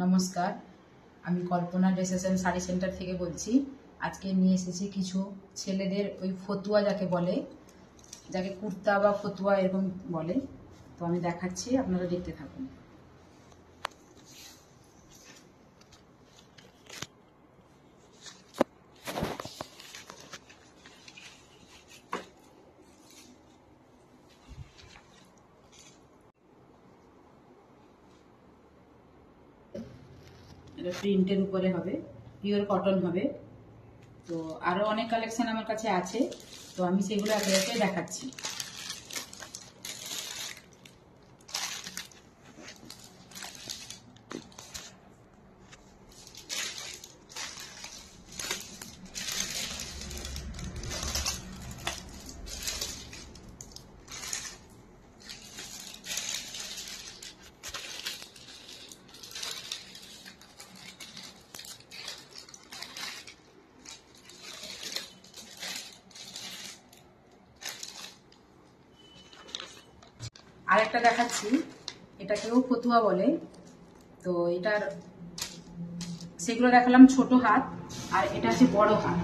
নমস্কার, আমি কল্পনা dresses and sari centre থেকে বলছি। আজকে নিয়ে এসেছি কিছু ছেলেদের ওই ফতুয়া যাকে বলে, যাকে কুর্তা বা ফতুয়া এরকম বলে। তো আমি দেখাচ্ছি, আপনারা দেখতে থাকুন। এটা প্রিন্টের উপরে হবে, পিওর কটন হবে। তো আরো অনেক কালেকশন আমার কাছে আছে, তো আমি সেগুলো একে একে দেখাচ্ছি। আরেকটা দেখাচ্ছি, এটাকেও ফতুয়া বলে। তো এটার সেগুলো দেখালাম ছোট হাত, আর এটা হচ্ছে বড় হাত।